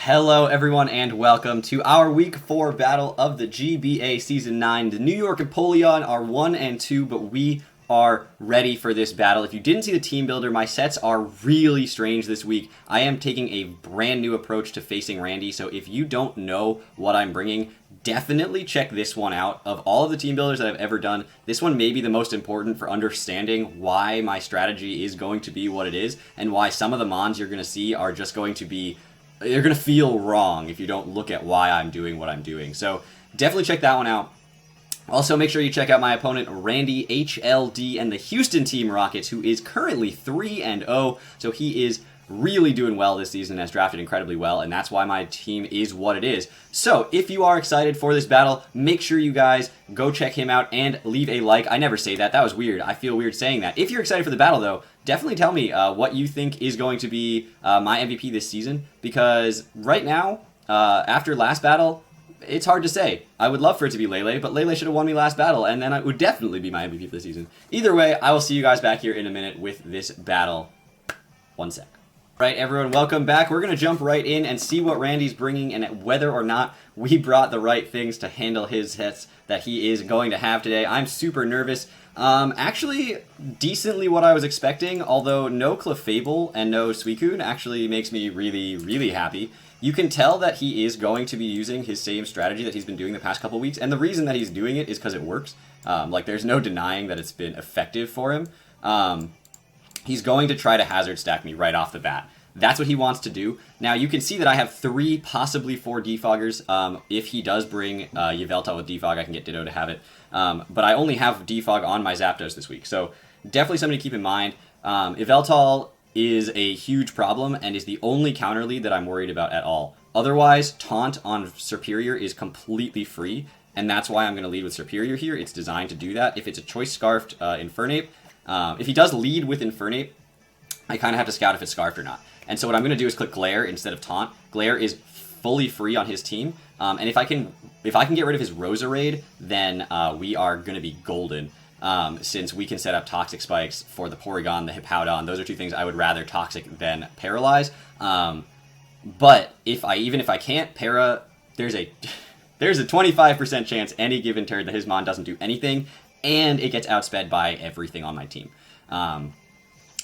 Hello everyone and welcome to our Week 4 battle of the GBA Season 9. The New York Empoleon are 1 and 2, but we are ready for this battle. If you didn't see the team builder, my sets are really strange this week. I am taking a brand new approach to facing Randy, so if you don't know what I'm bringing, definitely check this one out. Of all of the team builders that I've ever done, this one may be the most important for understanding why my strategy is going to be what it is, and why some of the mons you're going to see are just going to be... You're going to feel wrong if you don't look at why I'm doing what I'm doing. So definitely check that one out. Also, make sure you check out my opponent, Randy HLD, and the Houston Team Rockets, who is currently 3-0. So he is really doing well this season, has drafted incredibly well, and that's why my team is what it is. So if you are excited for this battle, make sure you guys go check him out and leave a like. I never say that. That was weird. I feel weird saying that. If you're excited for the battle, though, definitely tell me what you think is going to be my MVP this season, because right now, after last battle, it's hard to say. I would love for it to be Lele, but Lele should have won me last battle, and then it would definitely be my MVP for the season. Either way, I will see you guys back here in a minute with this battle. One sec. Right, everyone, welcome back. We're going to jump right in and see what Randy's bringing and whether or not we brought the right things to handle his hits that he is going to have today. I'm super nervous. Actually, decently what I was expecting, although no Clefable and no Suicune actually makes me really, really happy. You can tell that he is going to be using his same strategy that he's been doing the past couple weeks, and the reason that he's doing it is because it works. Like, there's no denying that it's been effective for him. He's going to try to hazard stack me right off the bat. That's what he wants to do. Now, you can see that I have 3, possibly 4 defoggers. If he does bring Yveltal with defog, I can get Ditto to have it. But I only have defog on my Zapdos this week, so definitely something to keep in mind. Yveltal is a huge problem and is the only counter lead that I'm worried about at all. Otherwise, Taunt on Superior is completely free, and that's why I'm going to lead with Superior here. It's designed to do that. If it's a Choice Scarfed Infernape, if he does lead with Infernape, I kind of have to scout if it's Scarfed or not. And so what I'm going to do is click Glare instead of Taunt. Glare is fully free on his team, and if I can get rid of his Rosa raid, then we are going to be golden. Since we can set up Toxic Spikes for the Porygon, the Hippowdon. Those are 2 things I would rather Toxic than Paralyze. But even if I can't Para, there's a 25% chance any given turn that his Mon doesn't do anything, and it gets outsped by everything on my team.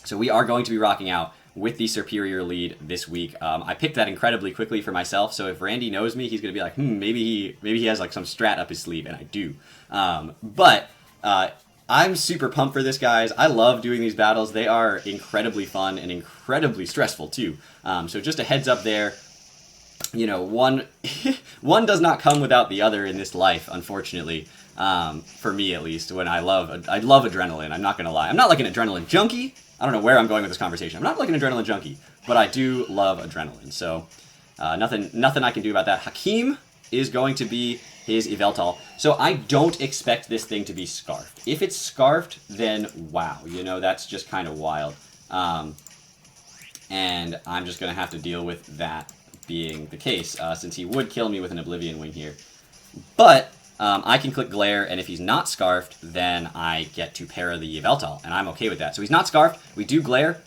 So we are going to be rocking out with the Superior lead this week. I picked that incredibly quickly for myself, so if Randy knows me, he's going to be like, maybe he has like some strat up his sleeve, and I do. But I'm super pumped for this, guys. I love doing these battles. They are incredibly fun and incredibly stressful, too. So just a heads up there. You know, one does not come without the other in this life, unfortunately. For me, at least, when I love adrenaline. I'm not going to lie. I'm not like an adrenaline junkie. I don't know where I'm going with this conversation. I'm not like an adrenaline junkie, but I do love adrenaline. So nothing I can do about that. Hakim is going to be his Yveltal. So I don't expect this thing to be Scarfed. If it's Scarfed, then wow, you know, that's just kind of wild. And I'm just going to have to deal with that being the case, since he would kill me with an Oblivion Wing here. But I can click Glare, and if he's not Scarfed, then I get to para the Yveltal, and I'm okay with that. So he's not Scarfed, we do Glare,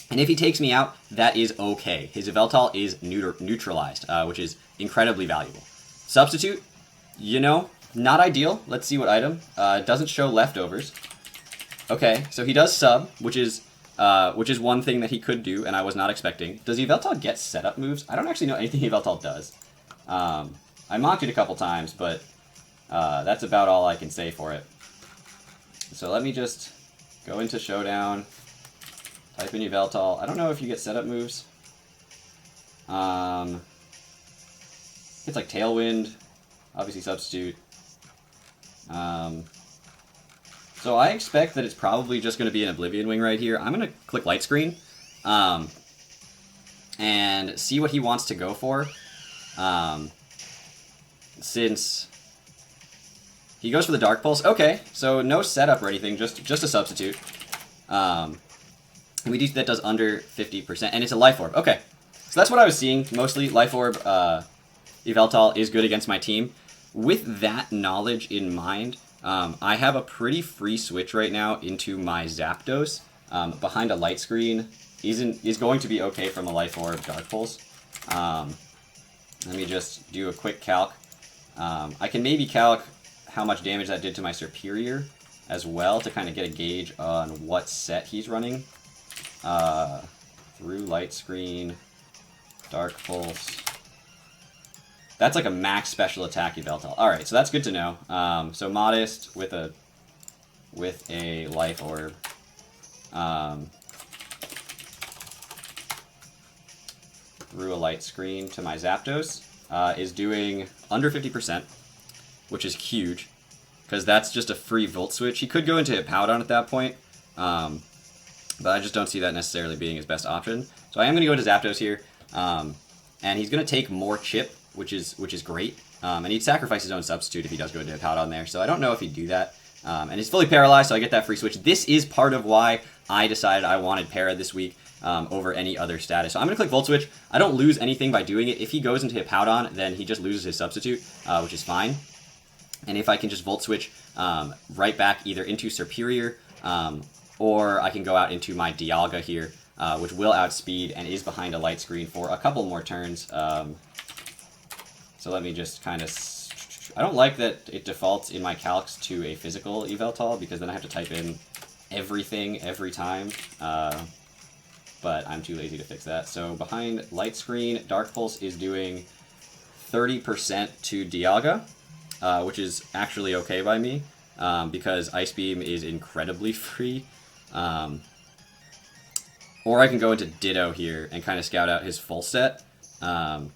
and if he takes me out, that is okay. His Yveltal is neutralized, which is incredibly valuable. Substitute, you know, not ideal. Let's see what item. It doesn't show leftovers. Okay, so he does sub, which is one thing that he could do, and I was not expecting. Does Yveltal get setup moves? I don't actually know anything Yveltal does. I mocked it a couple times, but that's about all I can say for it. So let me just go into Showdown, type in Yveltal. I don't know if you get setup moves. It's like Tailwind, obviously Substitute. So I expect that it's probably just going to be an Oblivion Wing right here. I'm going to click Light Screen and see what he wants to go for. Since he goes for the Dark Pulse. Okay, so no setup or anything, just a substitute. And that does under 50%, and it's a Life Orb. Okay, so that's what I was seeing, mostly. Life Orb, Yveltal is good against my team. With that knowledge in mind, I have a pretty free switch right now into my Zapdos. Behind a Light Screen is going to be okay from a Life Orb Dark Pulse. Let me just do a quick calc. I can maybe calc how much damage that did to my superior as well to kind of get a gauge on what set he's running. Through light screen, dark pulse. That's like a max special attack Yveltal. All right, so that's good to know. So modest with a life orb. Through a light screen to my Zapdos is doing under 50%, which is huge because that's just a free Volt Switch. He could go into Hippowdon at that point, but I just don't see that necessarily being his best option. So I am going to go into Zapdos here, and he's going to take more chip, which is great. And he'd sacrifice his own substitute if he does go into Hippowdon there. So I don't know if he'd do that. And he's fully paralyzed, so I get that free switch. This is part of why I decided I wanted para this week over any other status. So I'm going to click Volt Switch. I don't lose anything by doing it. If he goes into Hippowdon, then he just loses his substitute, which is fine. And if I can just Volt Switch right back either into Superior, or I can go out into my Dialga here, which will outspeed and is behind a light screen for a couple more turns. So let me just kind of... I don't like that it defaults in my calcs to a physical Yveltal, because then I have to type in everything every time. But I'm too lazy to fix that. So behind light screen, Dark Pulse is doing 30% to Dialga, which is actually okay by me, because Ice Beam is incredibly free. Or I can go into Ditto here and kind of scout out his full set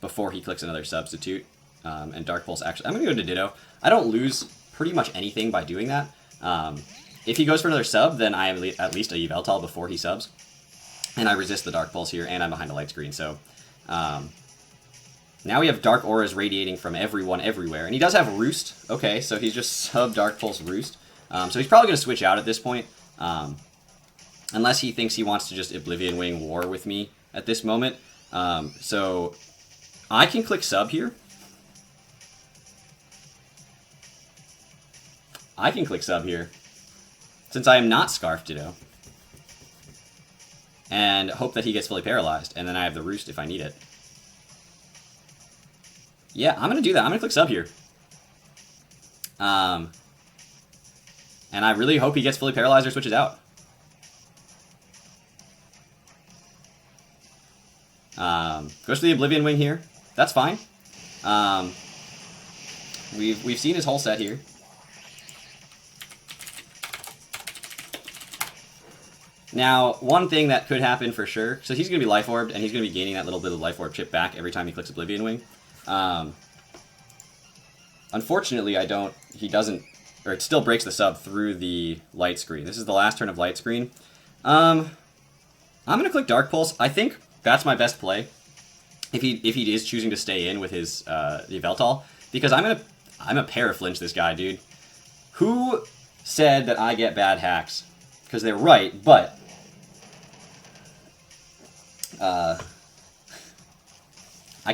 before he clicks another substitute. And Dark Pulse actually... I'm going to go into Ditto. I don't lose pretty much anything by doing that. If he goes for another sub, then I am at least a Yveltal before he subs. And I resist the Dark Pulse here, and I'm behind a light screen. So now we have Dark Auras radiating from everyone everywhere. And he does have Roost. Okay, so he's just sub Dark Pulse Roost. So he's probably going to switch out at this point. Unless he thinks he wants to just Oblivion Wing War with me at this moment. So I can click sub here. I can click sub here, since I am not Scarf Ditto, and hope that he gets fully paralyzed, and then I have the Roost if I need it. Yeah, I'm going to do that. I'm going to click sub here. And I really hope he gets fully paralyzed or switches out. Goes for the Oblivion Wing here. That's fine. We've seen his whole set here. Now, one thing that could happen for sure, so he's going to be Life Orbed, and he's going to be gaining that little bit of Life Orb chip back every time he clicks Oblivion Wing. Unfortunately, he doesn't, or it still breaks the sub through the light screen. This is the last turn of light screen. I'm going to click Dark Pulse. I think that's my best play, if he is choosing to stay in with his Yveltal, because I'm a Paraflinch this guy, dude. Who said that I get bad hacks? Because they're right, but I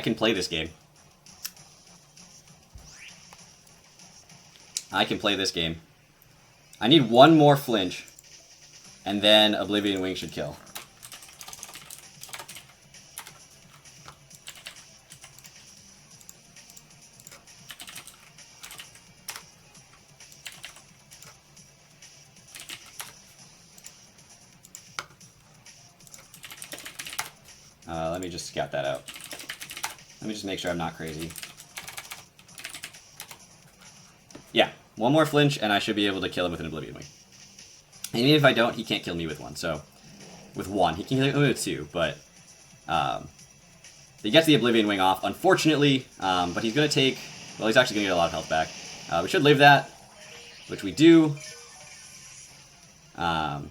can play this game. I can play this game. I need one more flinch, and then Oblivion Wing should kill. Let me just scout that out. Let me just make sure I'm not crazy. Yeah, one more flinch, and I should be able to kill him with an Oblivion Wing. And even if I don't, he can't kill me with one. So, with one, he can kill me with two, but he gets the Oblivion Wing off, unfortunately. But he's going to take... Well, he's actually going to get a lot of health back. We should live that, which we do. And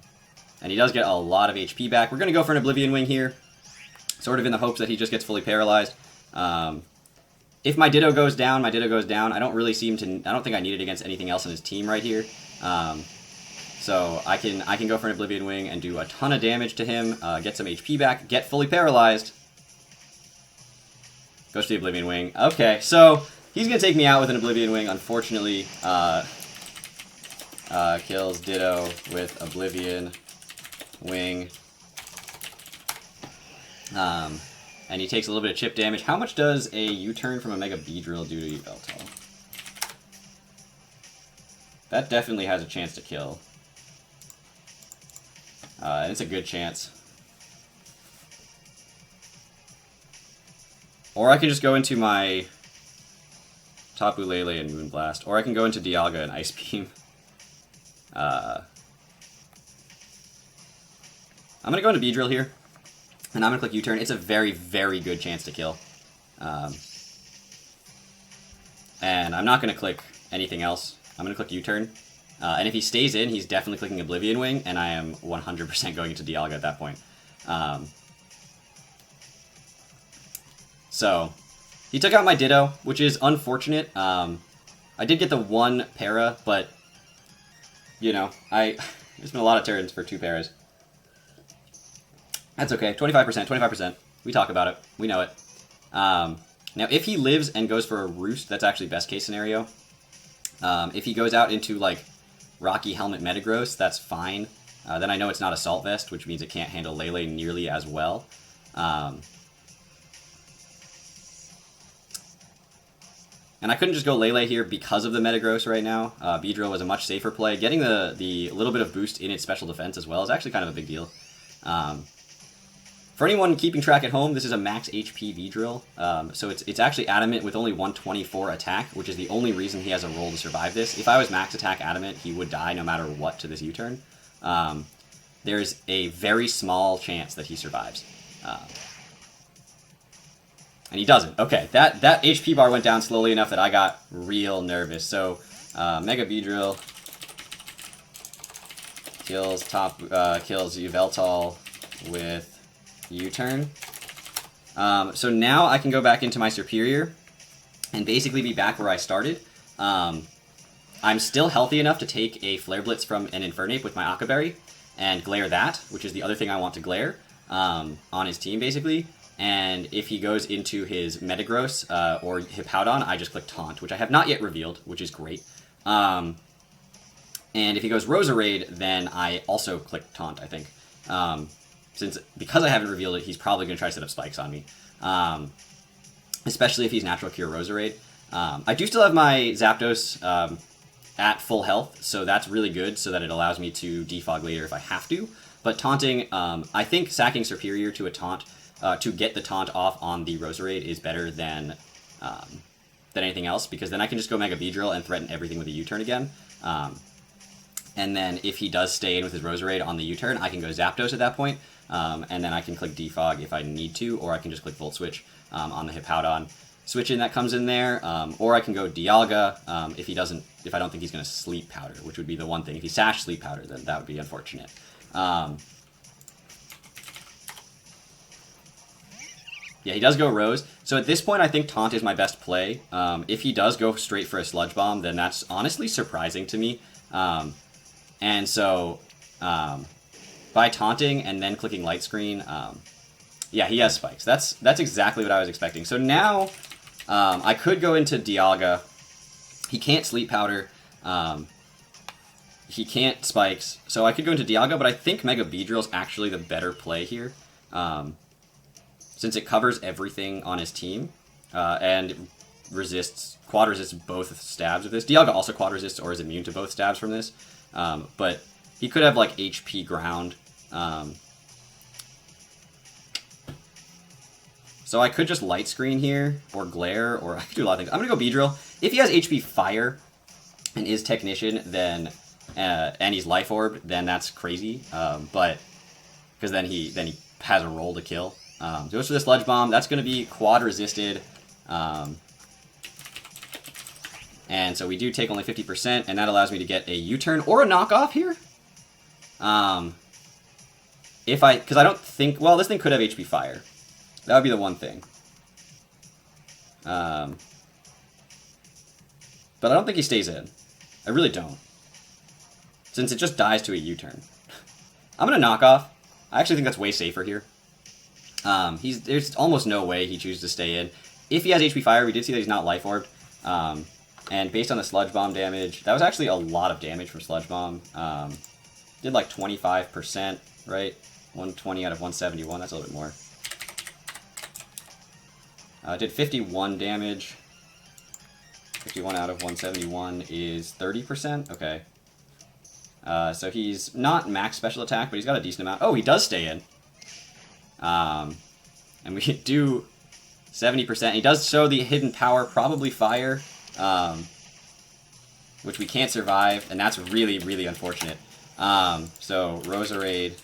he does get a lot of HP back. We're going to go for an Oblivion Wing here, sort of in the hopes that he just gets fully paralyzed. If my Ditto goes down, my Ditto goes down. I don't really seem to... I don't think I need it against anything else in his team right here. So I can go for an Oblivion Wing and do a ton of damage to him, get some HP back, get fully paralyzed. Goes to the Oblivion Wing. Okay, so he's going to take me out with an Oblivion Wing. Unfortunately, kills Ditto with Oblivion Wing. And he takes a little bit of chip damage. How much does a U-turn from a Mega Beedrill do to Yveltal? That definitely has a chance to kill. And it's a good chance. Or I can just go into my Tapu Lele and Moonblast. Or I can go into Dialga and Ice Beam. I'm going to go into Beedrill here. And I'm going to click U-turn. It's a very, very good chance to kill. And I'm not going to click anything else. I'm going to click U-turn. And if he stays in, he's definitely clicking Oblivion Wing, and I am 100% going into Dialga at that point. So, he took out my Ditto, which is unfortunate. I did get the one para, but, you know, there's been a lot of turns for 2 paras. That's okay. 25%, 25%. We talk about it. We know it. Now, if he lives and goes for a Roost, that's actually best case scenario. If he goes out into, like, Rocky Helmet Metagross, that's fine. Then I know it's not Assault Vest, which means it can't handle Lele nearly as well. And I couldn't just go Lele here because of the Metagross right now. Beedrill was a much safer play. Getting the little bit of boost in its special defense as well is actually kind of a big deal. For anyone keeping track at home, this is a max HP Beedrill, so it's actually Adamant with only 124 attack, which is the only reason he has a role to survive this. If I was max attack Adamant, he would die no matter what to this U-turn. There's a very small chance that he survives. And he doesn't. Okay, that HP bar went down slowly enough that I got real nervous. So, Mega Beedrill kills Yveltal with U-turn. So now I can go back into my Superior and basically be back where I started. I'm still healthy enough to take a Flare Blitz from an Infernape with my Akaberry and glare that, which is the other thing I want to glare on his team, basically. And if he goes into his Metagross or Hippowdon, I just click Taunt, which I have not yet revealed, which is great. And if he goes Roserade, then I also click Taunt, I think. Because I haven't revealed it, he's probably going to try to set up spikes on me. Especially if he's Natural Cure Roserade. I do still have my Zapdos at full health, so that's really good, so that it allows me to defog later if I have to. But taunting, I think sacking Superior to a taunt, to get the taunt off on the Roserade is better than anything else, because then I can just go Mega Beedrill and threaten everything with a U-turn again. And then if he does stay in with his Roserade on the U-turn, I can go Zapdos at that point, and then I can click Defog if I need to, or I can just click Volt Switch on the Hippowdon switch in that comes in there, or I can go Dialga if I don't think he's going to Sleep Powder, which would be the one thing. If he Sash Sleep Powder, then that would be unfortunate. Yeah, he does go Rose. So at this point, I think Taunt is my best play. If he does go straight for a Sludge Bomb, then that's honestly surprising to me. And so, by taunting and then clicking Light Screen, yeah, he has spikes. That's exactly what I was expecting. So now, I could go into Dialga. He can't Sleep Powder. He can't Spikes. So I could go into Dialga, but I think Mega Beedrill is actually the better play here. Since it covers everything on his team, and quad resists both stabs of this. Dialga also quad resists or is immune to both stabs from this, but he could have like HP ground. So I could just Light Screen here, or Glare, or I could do a lot of things. I'm going to go Beedrill. If he has HP Fire and is Technician, then and he's Life Orb, then that's crazy. But because then he has a roll to kill. So goes for the Sludge Bomb. That's going to be quad resisted. And so we do take only 50%, and that allows me to get a U-turn or a knockoff here. Because I don't think, well, this thing could have HP Fire. That would be the one thing. But I don't think he stays in. I really don't. Since it just dies to a U-turn. I'm going to knock off. I actually think that's way safer here. There's almost no way he chooses to stay in. If he has HP Fire, we did see that he's not Life Orbed. And based on the Sludge Bomb damage, that was actually a lot of damage from Sludge Bomb. Did like 25%, right? 120 out of 171, that's a little bit more. Did 51 damage. 51 out of 171 is 30%? Okay. So he's not max special attack, but he's got a decent amount. Oh, he does stay in. And we do 70%. He does show the hidden power, probably fire, which we can't survive, and that's really, really unfortunate. So Rosa Raid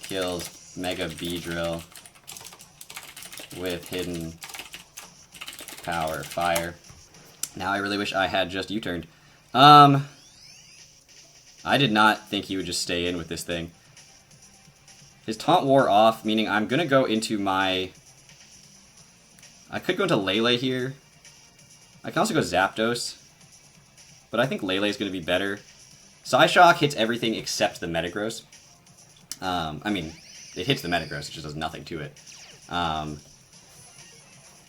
kills Mega Beedrill with hidden power, fire. Now I really wish I had just U-turned. I did not think he would just stay in with this thing. His taunt wore off, meaning I'm gonna go into my... I could go into Lele here. I can also go Zapdos. But I think Lele is gonna be better. Psyshock hits everything except the Metagross. I mean, it hits the Metagross, it just does nothing to it.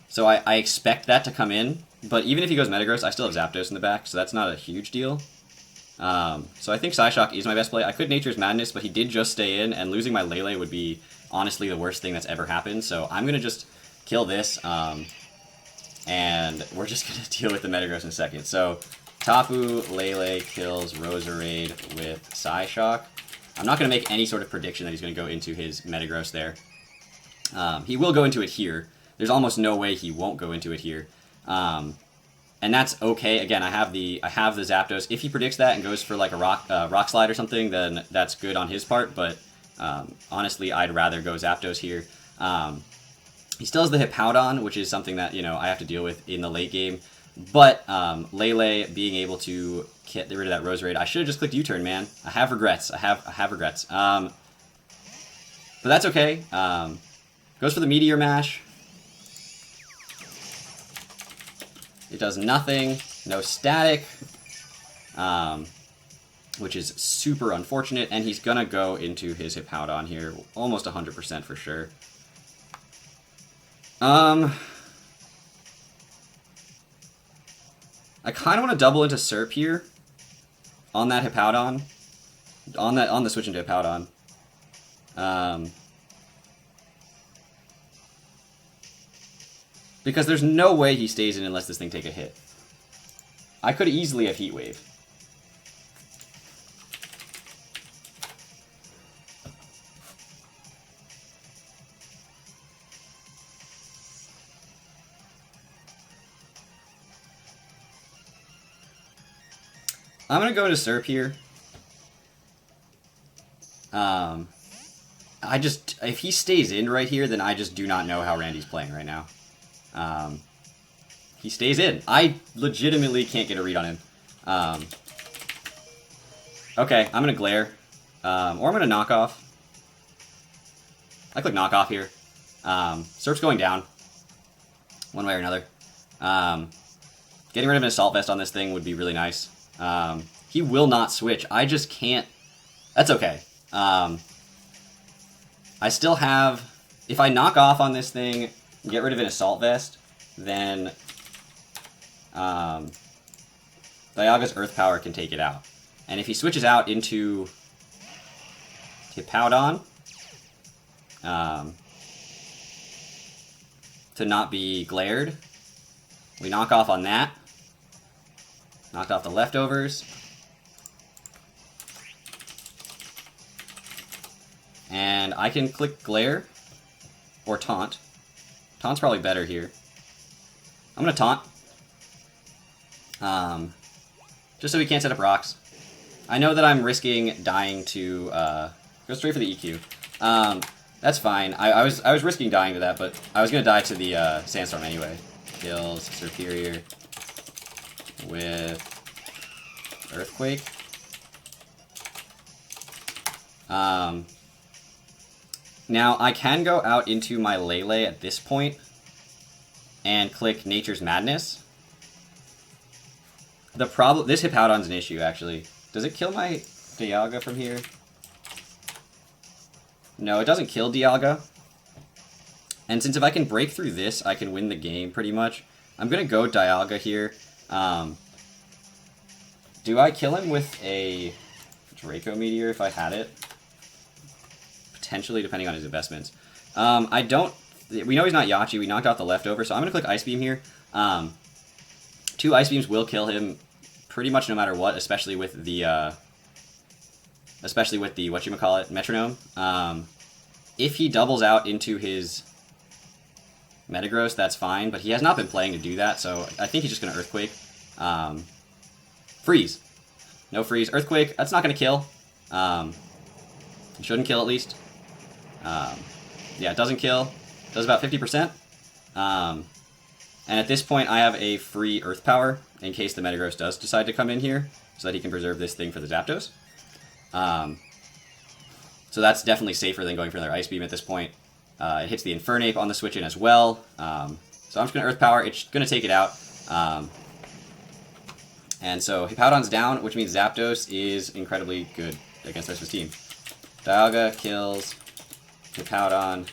So I expect that to come in, but even if he goes Metagross, I still have Zapdos in the back, so that's not a huge deal. So I think Psyshock is my best play. I could Nature's Madness, but he did just stay in, and losing my Lele would be honestly the worst thing that's ever happened, so I'm going to just kill this, and we're just going to deal with the Metagross in a second. So Tapu Lele kills Roserade with Psyshock. I'm not going to make any sort of prediction that he's going to go into his Metagross there. He will go into it here. There's almost no way he won't go into it here. And that's okay. Again, I have the Zapdos. If he predicts that and goes for like a rock slide or something, then that's good on his part. But honestly, I'd rather go Zapdos here. He still has the Hippowdon, which is something that I have to deal with in the late game. But Lele being able to get rid of that Roserade, I should have just clicked U-turn, man. I have regrets. I have regrets. But that's okay. Goes for the Meteor Mash. It does nothing, no static, which is super unfortunate, and he's going to go into his Hippowdon here, almost 100% for sure. I kind of want to double into Serp here on that Hippowdon, on the switch into Hippowdon. Because there's no way he stays in unless this thing take a hit. I could easily have Heat Wave. I'm gonna go into Serp here. If he stays in right here, then I just do not know how Randy's playing right now. He stays in. I legitimately can't get a read on him. Okay, I'm going to Glare. Or I'm going to Knock Off. I click Knock Off here. Surf's going down. One way or another. Getting rid of an Assault Vest on this thing would be really nice. He will not switch. I just can't... That's okay. I still have... If I Knock Off on this thing... Get rid of an Assault Vest, then Dialga's Earth Power can take it out. And if he switches out into Hippowdon, to not be glared, we knock off on that. Knocked off the leftovers. And I can click Glare or Taunt. Taunt's probably better here. I'm going to Taunt. Just so we can't set up rocks. I know that I'm risking dying to go straight for the EQ. That's fine. I was risking dying to that, but I was going to die to the Sandstorm anyway. Kills Superior with Earthquake. Now, I can go out into my Lele at this point and click Nature's Madness. The problem... This Hippowdon's an issue, actually. Does it kill my Dialga from here? No, it doesn't kill Dialga. And since if I can break through this, I can win the game, pretty much. I'm going to go Dialga here. Do I kill him with a Draco Meteor if I had it? Potentially, depending on his investments. I don't we know he's not Yachi. We knocked out the leftover, so I'm going to click Ice Beam here. 2 Ice Beams will kill him pretty much no matter what, especially with the whatchamacallit, Metronome. If he doubles out into his Metagross, that's fine, but he has not been playing to do that, so I think he's just going to Earthquake. Freeze. No freeze. Earthquake, that's not going to kill. It shouldn't kill, at least. Yeah, it doesn't kill. Does about 50%. And at this point, I have a free Earth Power in case the Metagross does decide to come in here, so that he can preserve this thing for the Zapdos. So that's definitely safer than going for another Ice Beam at this point. It hits the Infernape on the switch in as well. So I'm just going to Earth Power. It's going to take it out. And so Hippowdon's down, which means Zapdos is incredibly good against the rest of his team. Dialga kills Hippowdon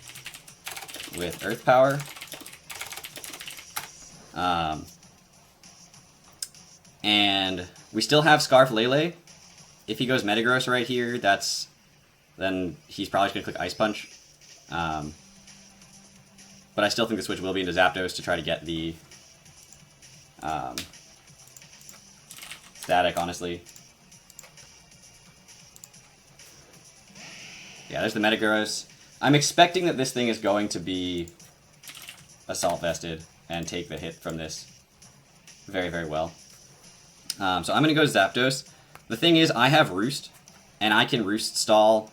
with Earth Power. And we still have Scarf Lele. If he goes Metagross right here, then he's probably just going to click Ice Punch. But I still think the switch will be into Zapdos to try to get the static, honestly. Yeah, there's the Metagross. I'm expecting that this thing is going to be Assault Vested and take the hit from this very, very well. So I'm going to go Zapdos. The thing is, I have Roost, and I can Roost stall,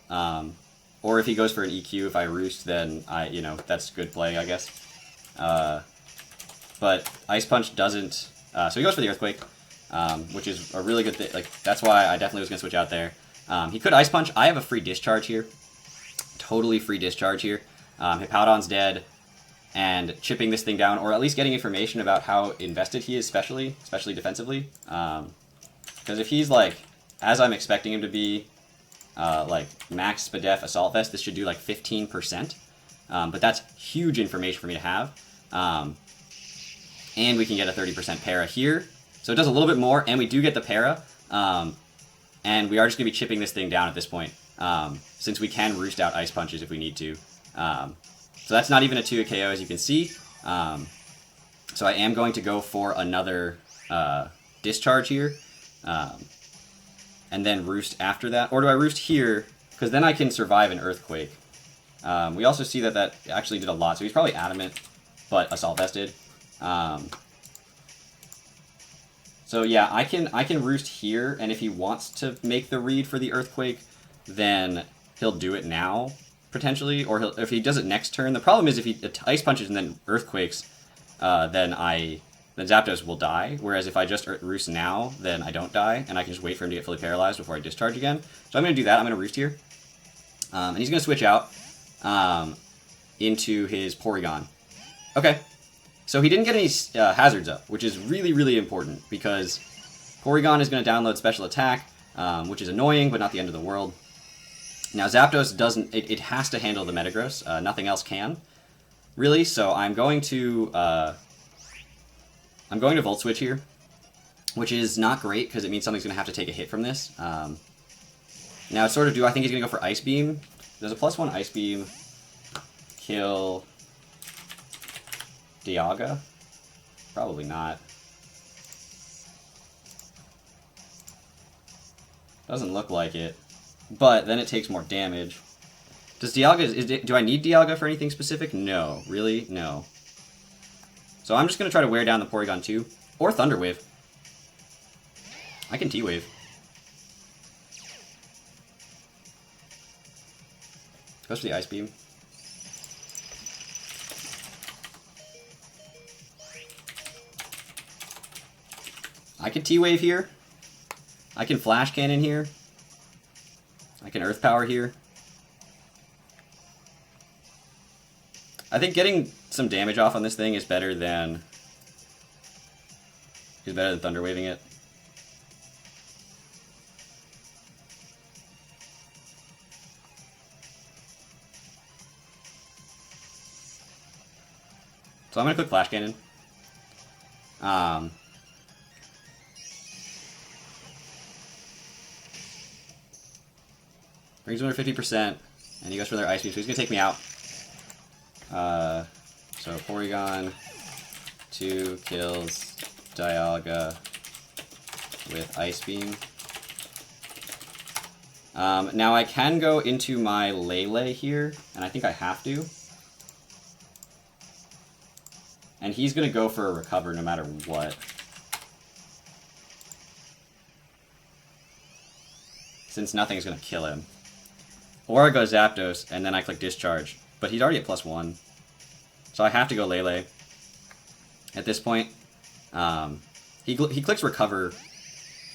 or if he goes for an EQ, if I Roost, then that's good play, I guess. But Ice Punch doesn't, so he goes for the Earthquake, which is a really good thing. Like, that's why I definitely was going to switch out there. He could Ice Punch. I have a free Discharge here. Totally free Discharge here. Hippowdon's dead, and chipping this thing down, or at least getting information about how invested he is, especially defensively. Because if he's like, as I'm expecting him to be, like max Spadef Assault Vest, this should do like 15%. But that's huge information for me to have. And we can get a 30% para here. So it does a little bit more, and we do get the para. And we are just going to be chipping this thing down at this point, since we can Roost out Ice Punches if we need to. So that's not even a 2 KO, as you can see. So I am going to go for another Discharge here. And then Roost after that. Or do I Roost here? Because then I can survive an Earthquake. We also see that actually did a lot. So he's probably Adamant, but Assault Vested. So yeah, I can Roost here, and if he wants to make the read for the Earthquake, then he'll do it now, potentially. Or if he does it next turn. The problem is if he Ice Punches and then Earthquakes, then Zapdos will die, whereas if I just Roost now, then I don't die, and I can just wait for him to get fully paralyzed before I Discharge again. So I'm going to do that. I'm going to Roost here. And he's going to switch out into his Porygon. Okay. So he didn't get any hazards up, which is really, really important, because Porygon is going to download Special Attack, which is annoying, but not the end of the world. Now Zapdos doesn't, it has to handle the Metagross. Nothing else can, really, so I'm going to Volt Switch here, which is not great because it means something's going to have to take a hit from this. Now, it's sort of, do I think he's going to go for Ice Beam? Does a +1 Ice Beam kill Dialga? Probably not. Doesn't look like it. But then it takes more damage. Does Dialga, do I need Dialga for anything specific? No. Really? No. So I'm just going to try to wear down the Porygon too. Or Thunder Wave. I can T-Wave. Goes for the Ice Beam. I can T-Wave here. I can Flash Cannon here. I can Earth Power here. I think getting some damage off on this thing is better than Thunder Waving it. So I'm going to click Flash Cannon. Brings him under 50%, and he goes for their Ice Beam, so he's going to take me out. So Porygon 2 kills Dialga with Ice Beam. Now I can go into my Lele here, and I think I have to. And he's going to go for a recover no matter what. Since nothing's going to kill him. Or I go Zapdos, and then I click Discharge. But he's already at +1. So I have to go Lele. At this point, he clicks Recover.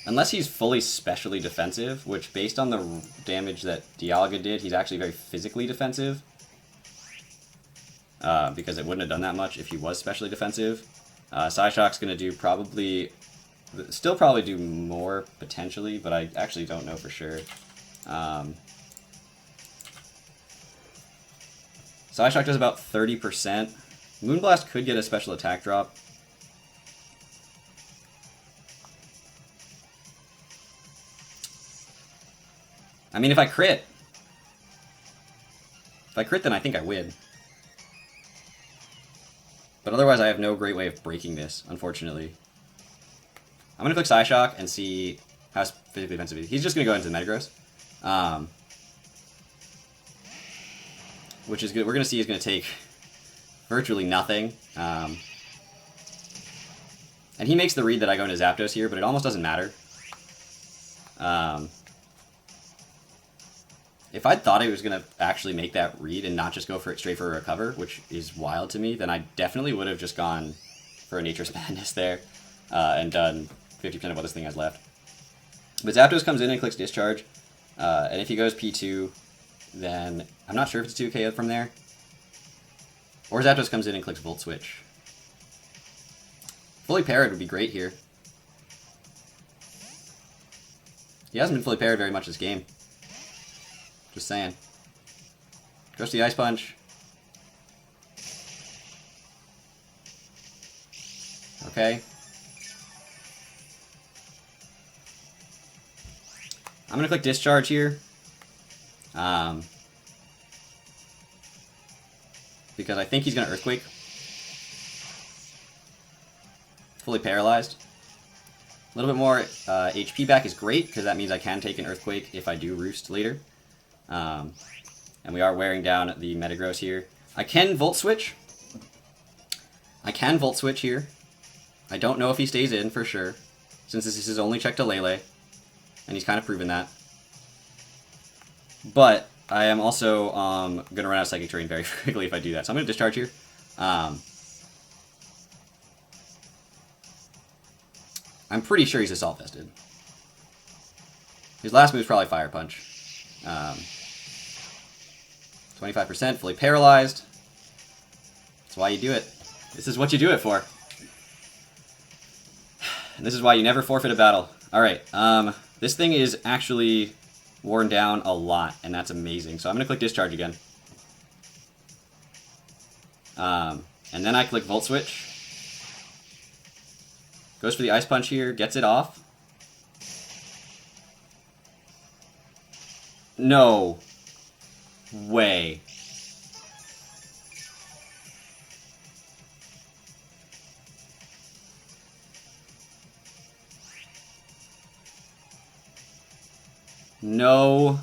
Unless he's fully specially defensive, which based on the damage that Dialga did, he's actually very physically defensive. Because it wouldn't have done that much if he was specially defensive. Psyshock's going to do still probably do more, potentially, but I actually don't know for sure. Psyshock does about 30%. Moonblast could get a special attack drop. I mean, if I crit, then I think I win. But otherwise, I have no great way of breaking this, unfortunately. I'm going to click Psyshock and see how physically defensive he is. He's just going to go into the Metagross. Which is good. We're going to see he's going to take virtually nothing. And he makes the read that I go into Zapdos here, but it almost doesn't matter. If I thought I was going to actually make that read and not just go straight for a recover, which is wild to me, then I definitely would have just gone for a Nature's Madness there and done 50% of what this thing has left. But Zapdos comes in and clicks Discharge, and if he goes P2, then I'm not sure if it's 2k from there. Or Zapdos comes in and clicks Volt Switch. Fully parried would be great here. He hasn't been fully parried very much this game. Just saying. Goes to the Ice Punch. Okay. I'm going to click Discharge here. Because I think he's going to Earthquake. Fully paralyzed. A little bit more HP back is great, because that means I can take an Earthquake if I do Roost later. And we are wearing down the Metagross here. I can Volt Switch. Here. I don't know if he stays in for sure, since this is his only check to Lele, and he's kind of proven that. But I am also going to run out of Psychic Terrain very quickly if I do that. So I'm going to Discharge here. I'm pretty sure he's Assault Vested. His last move is probably Fire Punch. 25%, fully paralyzed. That's why you do it. This is what you do it for. And this is why you never forfeit a battle. Alright, this thing is actually worn down a lot, and that's amazing. So I'm going to click Discharge again. And then I click Volt Switch. Goes for the Ice Punch here, gets it off. No way. No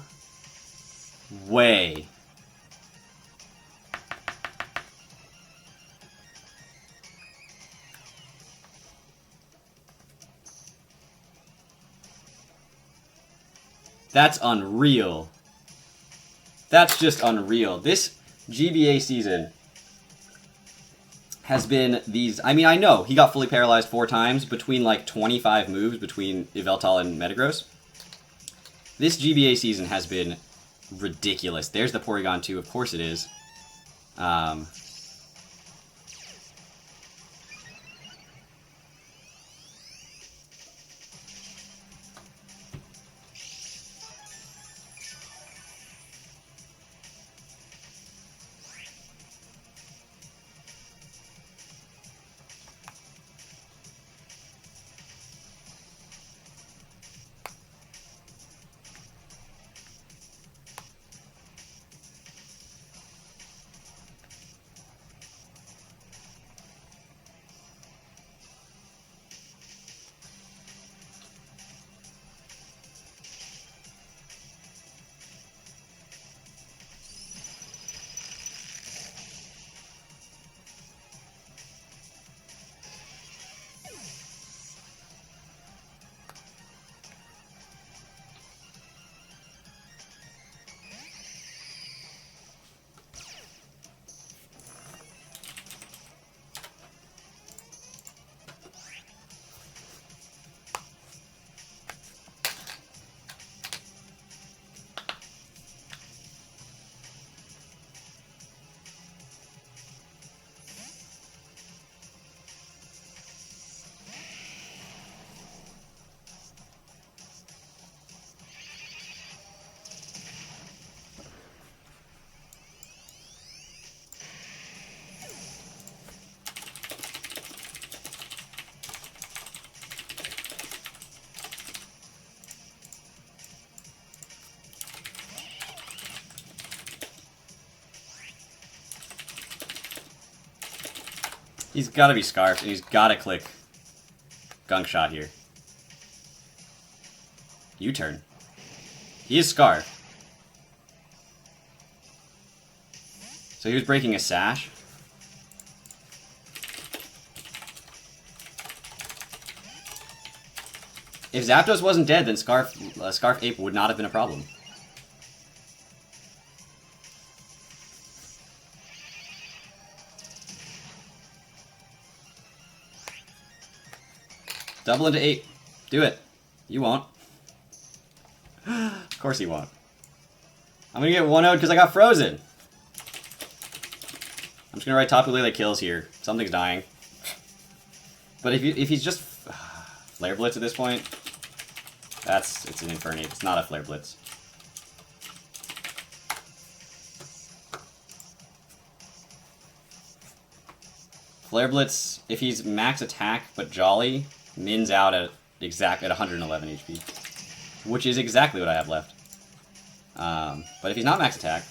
way. That's unreal. That's just unreal. This GBA season has been these... I mean, I know he got fully paralyzed 4 times between like 25 moves between Yveltal and Metagross. This GBA season has been ridiculous. There's the Porygon 2, of course it is. He's got to be Scarfed, and he's got to click Gunk Shot here. U-turn. He is Scarfed. So he was breaking a Sash. If Zapdos wasn't dead, then Scarf Ape would not have been a problem. Double into 8. Do it. You won't. Of course you won't. I'm gonna get 1-0'd because I got frozen. I'm just gonna write Tapu Lele kills here. Something's dying. But if he's just Flare Blitz at this point, it's an Infernape. It's not a Flare Blitz. Flare Blitz, if he's max attack but Jolly, mins out at 111 HP, which is exactly what I have left. But if he's not max attack,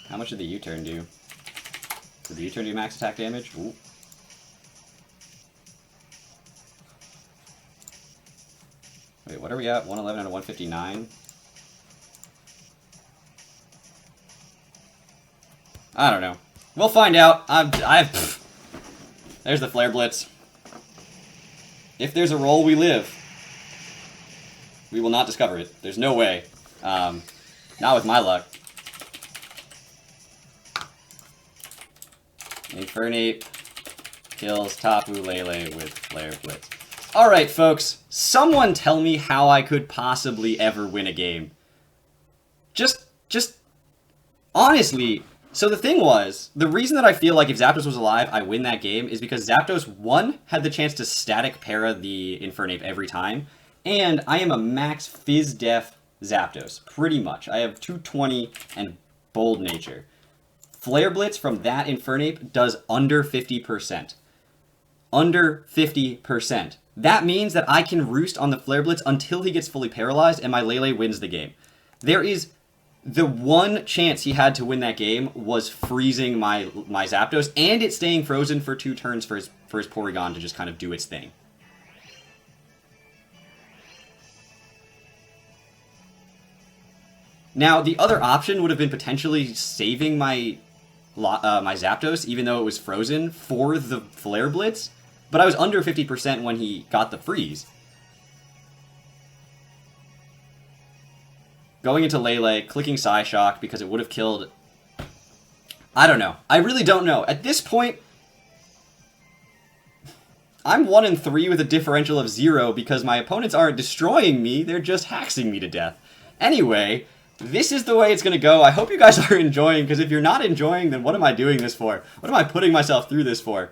how much did the U-turn do? Did the U-turn do max attack damage? Ooh. Wait, what are we at? 111 out of 159? I don't know. We'll find out. There's the Flare Blitz. If there's a roll, we live. We will not discover it. There's no way. Not with my luck. Infernape kills Tapu Lele with Flare Blitz. Alright, folks. Someone tell me how I could possibly ever win a game. Just honestly, so the thing was, the reason that I feel like if Zapdos was alive, I win that game is because Zapdos, 1, had the chance to static para the Infernape every time, and I am a max Fizz Def Zapdos, pretty much. I have 220 and Bold Nature. Flare Blitz from that Infernape does under 50%. Under 50%. That means that I can roost on the Flare Blitz until he gets fully paralyzed and my Lele wins the game. There is... The one chance he had to win that game was freezing my Zapdos, and it staying frozen for 2 turns for his Porygon to just kind of do its thing. Now, the other option would have been potentially saving my Zapdos, even though it was frozen, for the Flare Blitz, but I was under 50% when he got the freeze. Going into Lele, clicking Psyshock because it would have killed... I don't know. I really don't know. At this point, I'm 1-3 with a differential of 0 because my opponents aren't destroying me, they're just haxing me to death. Anyway, this is the way it's going to go. I hope you guys are enjoying, because if you're not enjoying, then what am I doing this for? What am I putting myself through this for?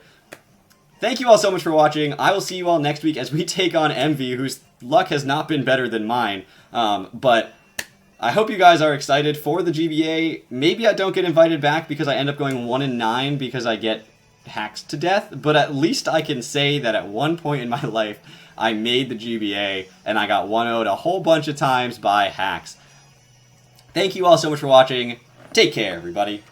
Thank you all so much for watching. I will see you all next week as we take on Envy, whose luck has not been better than mine. But I hope you guys are excited for the GBA. Maybe I don't get invited back because I end up going 1-9 because I get hacked to death, but at least I can say that at one point in my life, I made the GBA and I got 1-0'd a whole bunch of times by hacks. Thank you all so much for watching. Take care, everybody.